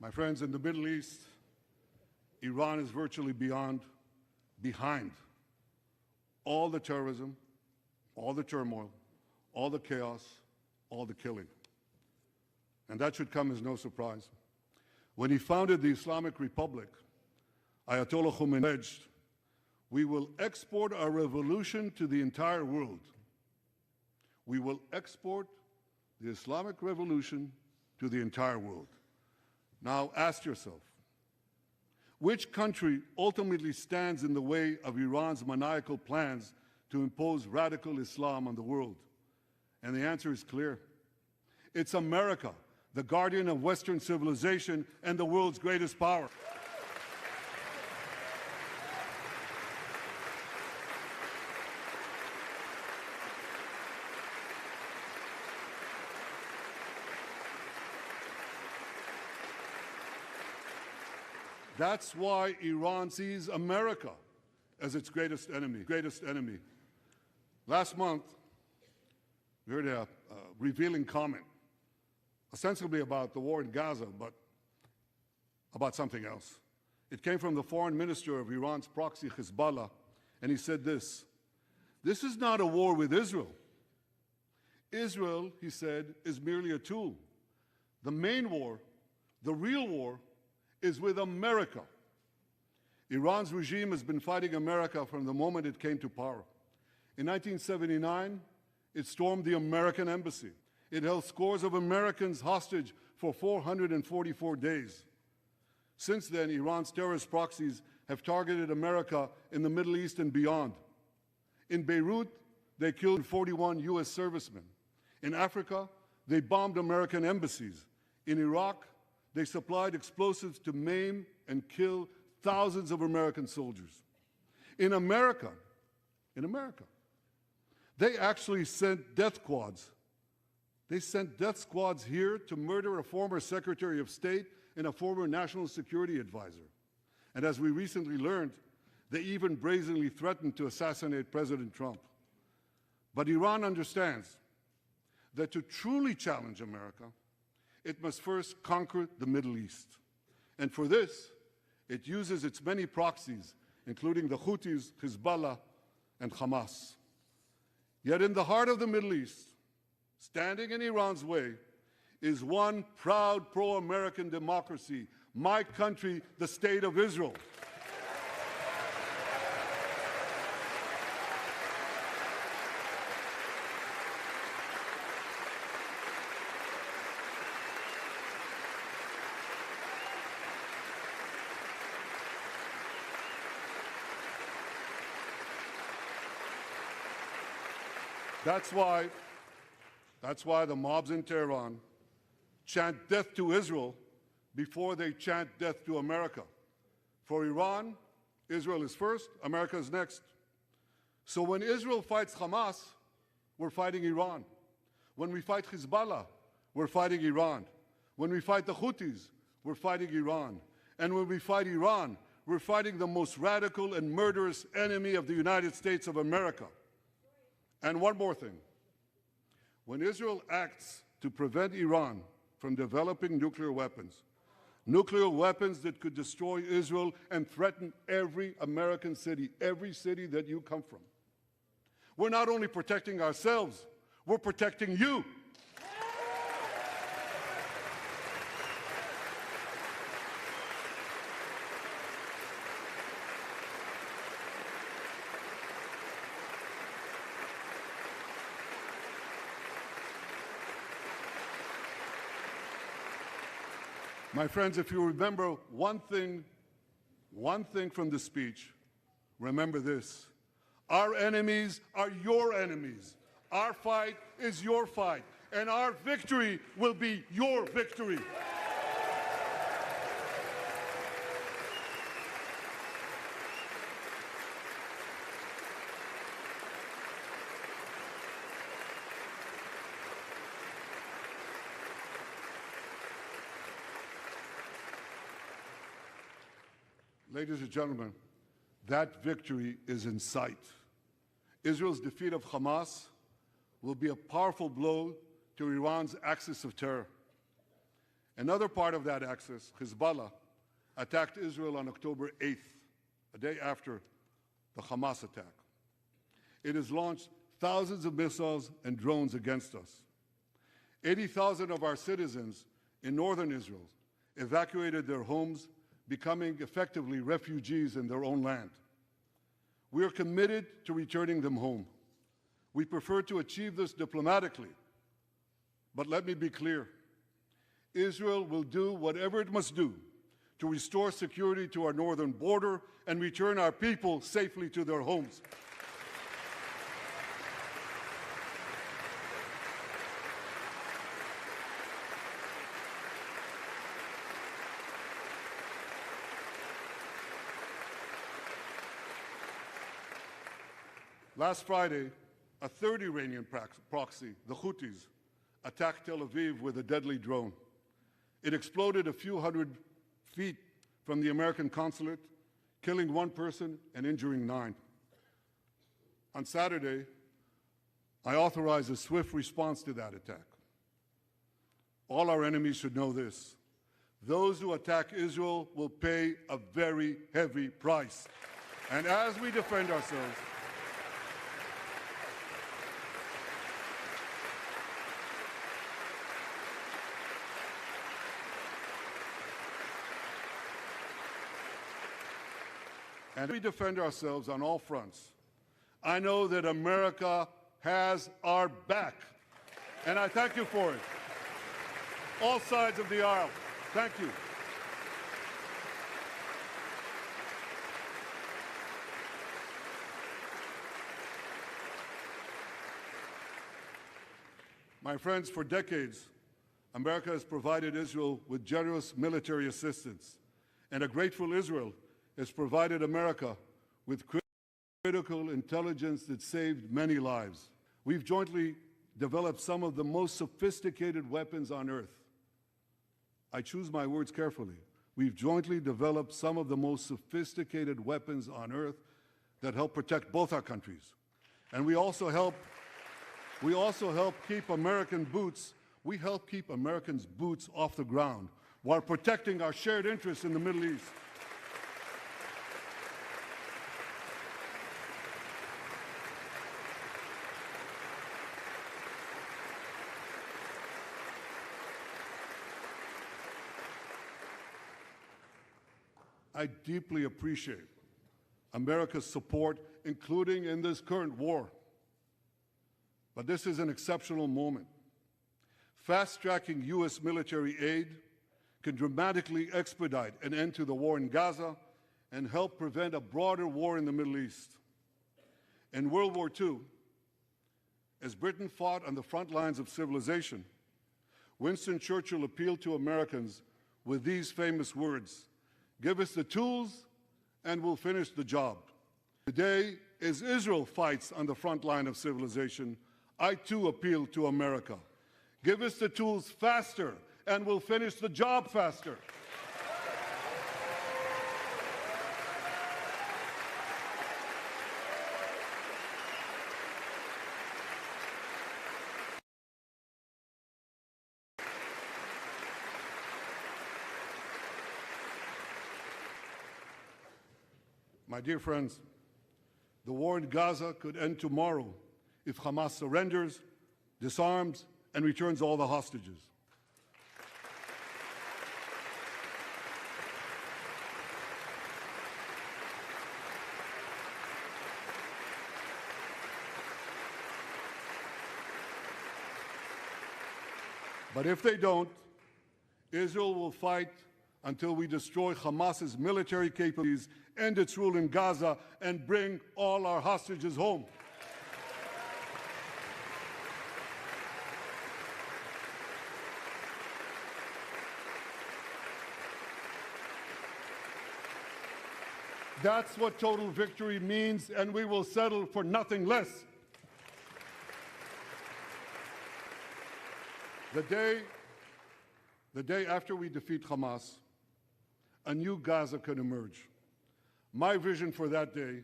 My friends, in the Middle East, Iran is virtually behind all the terrorism, all the turmoil, all the chaos, all the killing. And that should come as no surprise. When he founded the Islamic Republic, Ayatollah Khomeini pledged, "We will export our revolution to the entire world." We will export the Islamic revolution to the entire world. Now ask yourself, which country ultimately stands in the way of Iran's maniacal plans to impose radical Islam on the world? And the answer is clear. It's America, the guardian of Western civilization and the world's greatest power. That's why Iran sees America as its greatest enemy. Last month, we heard a revealing comment, ostensibly about the war in Gaza, but about something else. It came from the foreign minister of Iran's proxy, Hezbollah, and he said this: "This is not a war with Israel. Israel," he said, "is merely a tool. The main war, the real war, is with America." Iran's regime has been fighting America from the moment it came to power. In 1979, it stormed the American embassy. It held scores of Americans hostage for 444 days. Since then, Iran's terrorist proxies have targeted America in the Middle East and beyond. In Beirut, they killed 41 U.S. servicemen. In Africa, they bombed American embassies. In Iraq, they supplied explosives to maim and kill thousands of American soldiers. In America, they actually sent death squads. They sent death squads here to murder a former Secretary of State and a former National Security Advisor. And as we recently learned, they even brazenly threatened to assassinate President Trump. But Iran understands that to truly challenge America, it must first conquer the Middle East. And for this, it uses its many proxies, including the Houthis, Hezbollah, and Hamas. Yet in the heart of the Middle East, standing in Iran's way, is one proud pro-American democracy, my country, the State of Israel. That's why the mobs in Tehran chant death to Israel before they chant death to America. For Iran, Israel is first, America is next. So when Israel fights Hamas, we're fighting Iran. When we fight Hezbollah, we're fighting Iran. When we fight the Houthis, we're fighting Iran. And when we fight Iran, we're fighting the most radical and murderous enemy of the United States of America. And one more thing. When Israel acts to prevent Iran from developing nuclear weapons that could destroy Israel and threaten every American city, every city that you come from, we're not only protecting ourselves, we're protecting you. My friends, if you remember one thing from the speech, remember this: our enemies are your enemies. Our fight is your fight, and our victory will be your victory. Ladies and gentlemen, that victory is in sight. Israel's defeat of Hamas will be a powerful blow to Iran's axis of terror. Another part of that axis, Hezbollah, attacked Israel on October 8th, a day after the Hamas attack. It has launched thousands of missiles and drones against us. 80,000 of our citizens in northern Israel evacuated their homes, becoming effectively refugees in their own land. We are committed to returning them home. We prefer to achieve this diplomatically, but let me be clear. Israel will do whatever it must do to restore security to our northern border and return our people safely to their homes. Last Friday, a third Iranian proxy, the Houthis, attacked Tel Aviv with a deadly drone. It exploded a few hundred feet from the American consulate, killing one person and injuring 9. On Saturday, I authorized a swift response to that attack. All our enemies should know this. Those who attack Israel will pay a very heavy price. And as we defend ourselves, on all fronts, I know that America has our back, and I thank you for it. All sides of the aisle, thank you. My friends, for decades, America has provided Israel with generous military assistance, and a grateful Israel has provided America with critical intelligence that saved many lives. We've jointly developed some of the most sophisticated weapons on earth. I choose my words carefully. We've jointly developed some of the most sophisticated weapons on earth that help protect both our countries. And we also help keep American boots, Americans' boots off the ground while protecting our shared interests in the Middle East. I deeply appreciate America's support, including in this current war. But this is an exceptional moment. Fast-tracking U.S. military aid can dramatically expedite an end to the war in Gaza and help prevent a broader war in the Middle East. In World War II, as Britain fought on the front lines of civilization, Winston Churchill appealed to Americans with these famous words: "Give us the tools and we'll finish the job." Today, as Israel fights on the front line of civilization, I too appeal to America. Give us the tools faster and we'll finish the job faster. My dear friends, the war in Gaza could end tomorrow if Hamas surrenders, disarms, and returns all the hostages. But if they don't, Israel will fight until we destroy Hamas's military capabilities, end its rule in Gaza, and bring all our hostages home. That's what total victory means, and we will settle for nothing less. The day after we defeat Hamas, a new Gaza can emerge. My vision for that day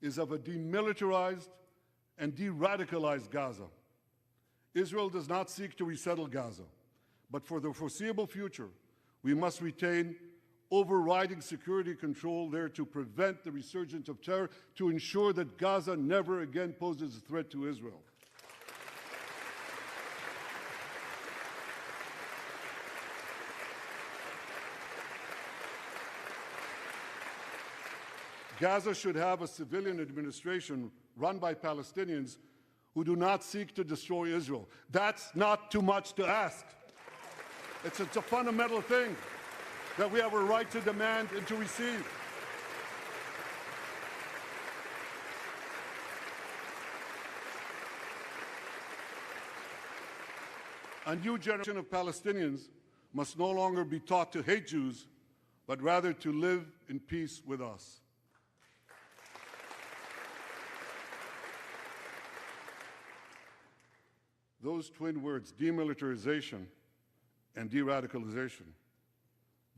is of a demilitarized and de-radicalized Gaza. Israel does not seek to resettle Gaza, But for the foreseeable future, we must retain overriding security control there to prevent the resurgence of terror, to ensure that Gaza never again poses a threat to Israel. Gaza should have a civilian administration run by Palestinians who do not seek to destroy Israel. That's not too much to ask. It's a fundamental thing that we have a right to demand and to receive. A new generation of Palestinians must no longer be taught to hate Jews, but rather to live in peace with us. Those twin words, demilitarization and de-radicalization,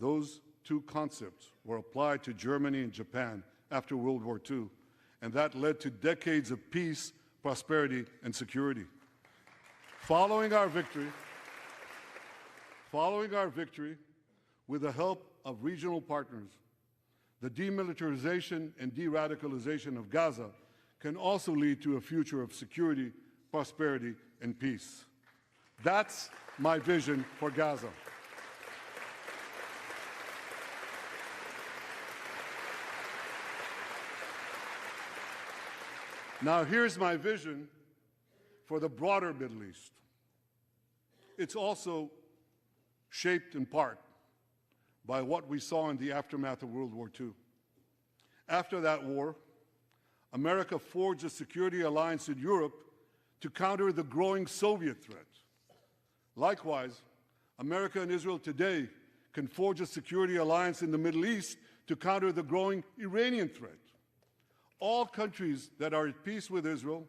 those two concepts were applied to Germany and Japan after World War II, and that led to decades of peace, prosperity, and security. Following our victory, with the help of regional partners, the demilitarization and de-radicalization of Gaza can also lead to a future of security, prosperity, and peace. That's my vision for Gaza. Now, here's my vision for the broader Middle East. It's also shaped in part by what we saw in the aftermath of World War II. After that war, America forged a security alliance in Europe to counter the growing Soviet threat. Likewise, America and Israel today can forge a security alliance in the Middle East to counter the growing Iranian threat. All countries that are at peace with Israel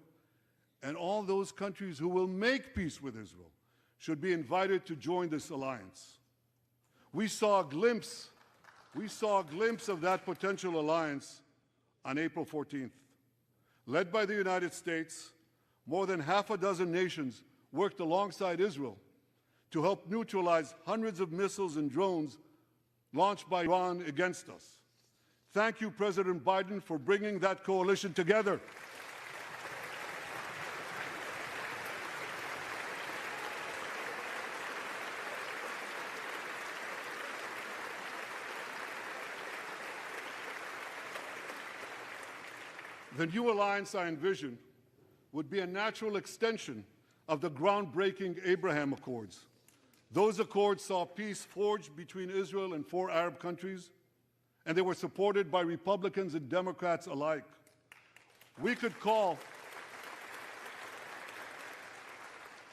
and all those countries who will make peace with Israel should be invited to join this alliance. We saw a glimpse of that potential alliance on April 14th. Led by the United States, more than half a dozen nations worked alongside Israel to help neutralize hundreds of missiles and drones launched by Iran against us. Thank you, President Biden, for bringing that coalition together. The new alliance I envision would be a natural extension of the groundbreaking Abraham Accords. Those accords saw peace forged between Israel and 4 Arab countries, and they were supported by Republicans and Democrats alike. We could call,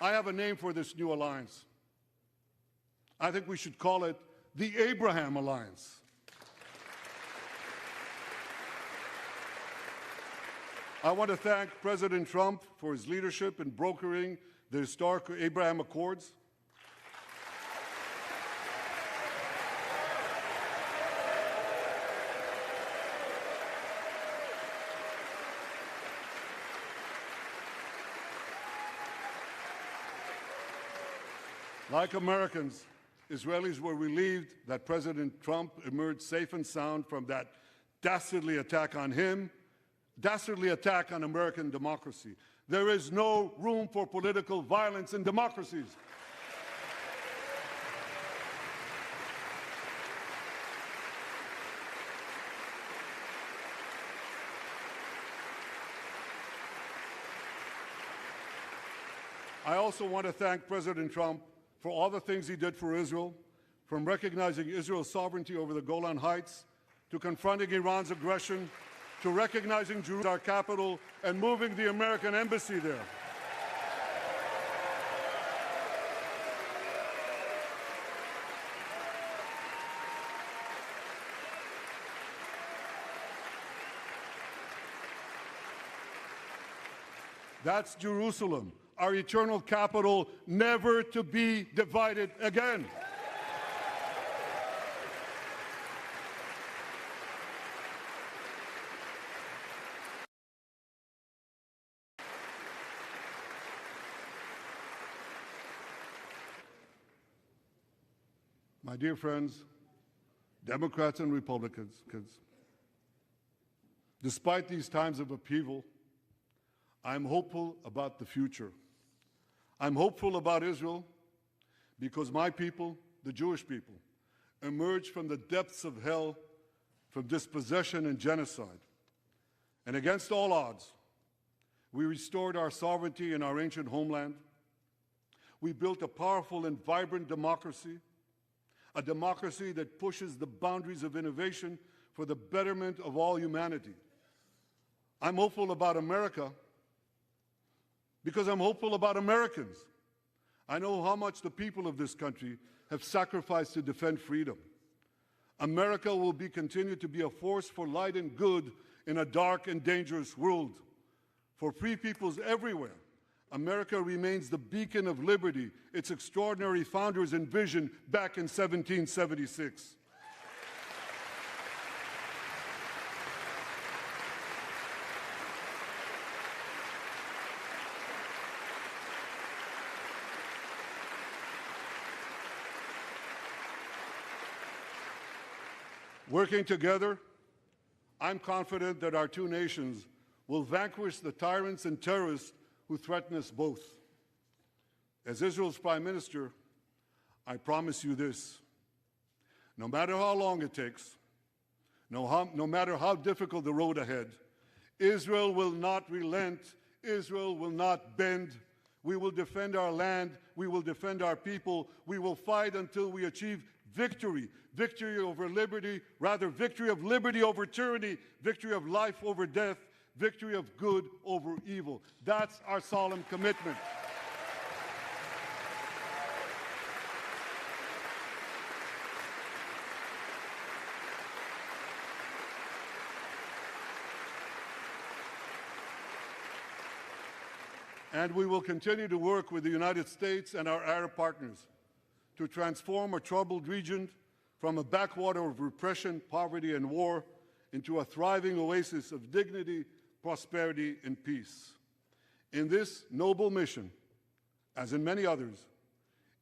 I have a name for this new alliance. I think we should call it the Abraham Alliance. I want to thank President Trump for his leadership in brokering the historic Abraham Accords. Like Americans, Israelis were relieved that President Trump emerged safe and sound from that dastardly attack on him, dastardly attack on American democracy. There is no room for political violence in democracies. I also want to thank President Trump for all the things he did for Israel, from recognizing Israel's sovereignty over the Golan Heights, to confronting Iran's aggression, to recognizing Jerusalem, our capital, and moving the American embassy there. That's Jerusalem, our eternal capital, never to be divided again. My dear friends, Democrats and Republicans, despite these times of upheaval, I'm hopeful about the future. I'm hopeful about Israel because my people, the Jewish people, emerged from the depths of hell, from dispossession and genocide. And against all odds, we restored our sovereignty in our ancient homeland. We built a powerful and vibrant democracy, a democracy that pushes the boundaries of innovation for the betterment of all humanity. I'm hopeful about America because I'm hopeful about Americans. I know how much the people of this country have sacrificed to defend freedom. America will continue to be a force for light and good in a dark and dangerous world. For free peoples everywhere, America remains the beacon of liberty its extraordinary founders envisioned back in 1776. Working together, I'm confident that our two nations will vanquish the tyrants and terrorists who threaten us both. As Israel's Prime Minister, I promise you this: no matter how long it takes, no matter how difficult the road ahead, Israel will not relent, Israel will not bend. We will defend our land, we will defend our people, we will fight until we achieve victory. Victory over liberty, rather victory of liberty over tyranny, victory of life over death, victory of good over evil. That's our solemn commitment. And we will continue to work with the United States and our Arab partners to transform a troubled region from a backwater of repression, poverty, and war into a thriving oasis of dignity, prosperity, and peace. In this noble mission, as in many others,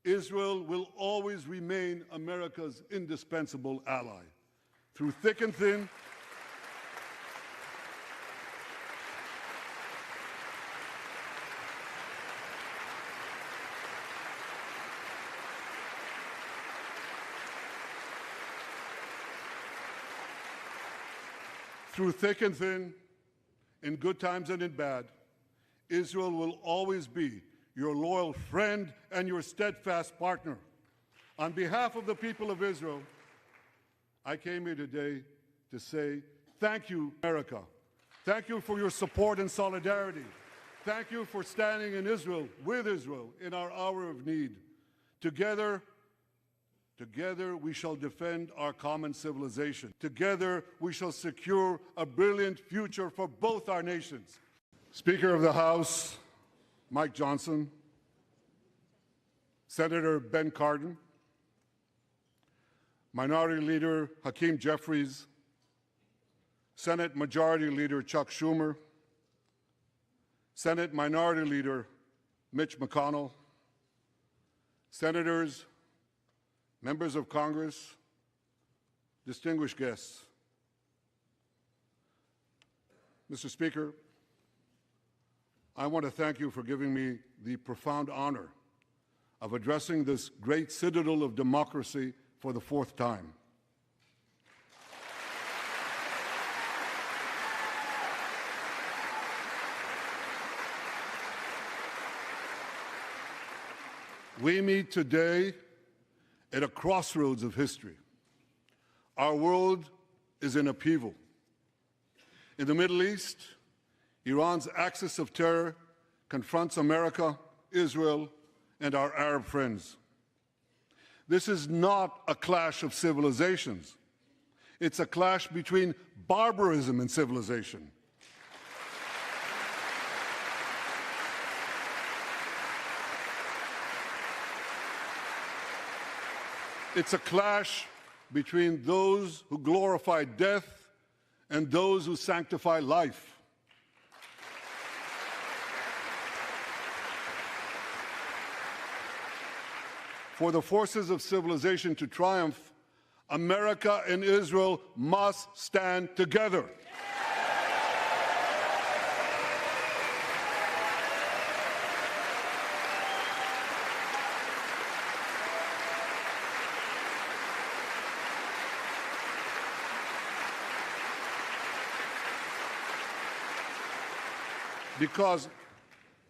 Israel will always remain America's indispensable ally. Through thick and thin, in good times and in bad, Israel will always be your loyal friend and your steadfast partner. On behalf of the people of Israel, I came here today to say thank you, America. Thank you for your support and solidarity. Thank you for standing in Israel, with Israel, in our hour of need. Together we shall defend our common civilization. Together we shall secure a brilliant future for both our nations. Speaker of the House, Mike Johnson, Senator Ben Cardin, Minority Leader Hakeem Jeffries, Senate Majority Leader Chuck Schumer, Senate Minority Leader Mitch McConnell, Senators, members of Congress, distinguished guests. Mr. Speaker, I want to thank you for giving me the profound honor of addressing this great citadel of democracy for the fourth time. We meet today at a crossroads of history. Our world is in upheaval. In the Middle East, Iran's axis of terror confronts America, Israel, and our Arab friends. This is not a clash of civilizations. It's a clash between barbarism and civilization. It's a clash between those who glorify death and those who sanctify life. For the forces of civilization to triumph, America and Israel must stand together.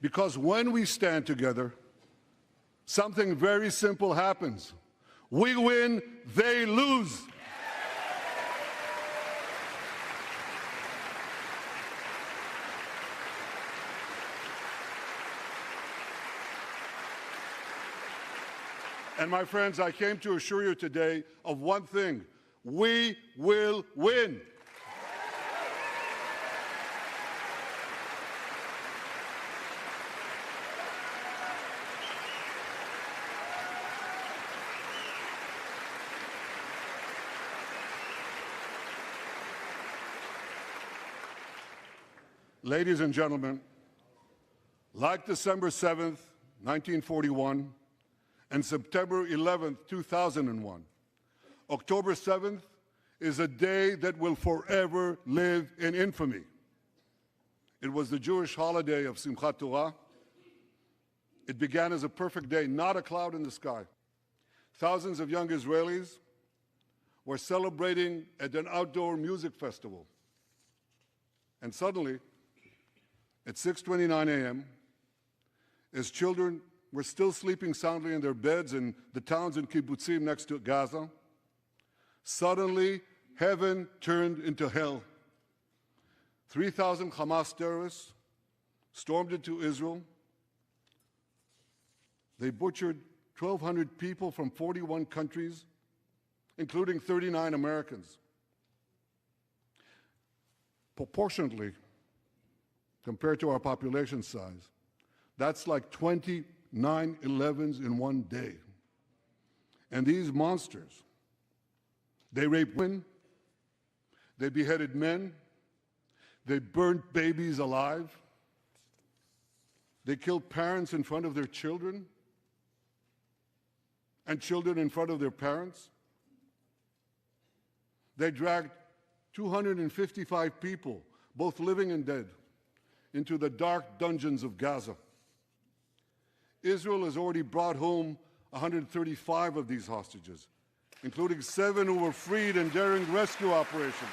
Because when we stand together, something very simple happens. We win, they lose. And my friends, I came to assure you today of one thing: we will win. Ladies and gentlemen, like December 7th, 1941, and September 11th, 2001, October 7th is a day that will forever live in infamy. It was the Jewish holiday of Simchat Torah. It began as a perfect day, not a cloud in the sky. Thousands of young Israelis were celebrating at an outdoor music festival. And suddenly, at 6:29 a.m., as children were still sleeping soundly in their beds in the towns and kibbutzim next to Gaza, suddenly heaven turned into hell. 3,000 Hamas terrorists stormed into Israel. They butchered 1,200 people from 41 countries, including 39 Americans. Proportionately, compared to our population size, that's like 20 9/11s in one day. And these monsters, they raped women, they beheaded men, they burnt babies alive, they killed parents in front of their children, and children in front of their parents. They dragged 255 people, both living and dead, into the dark dungeons of Gaza. Israel has already brought home 135 of these hostages, including 7 who were freed in daring rescue operations.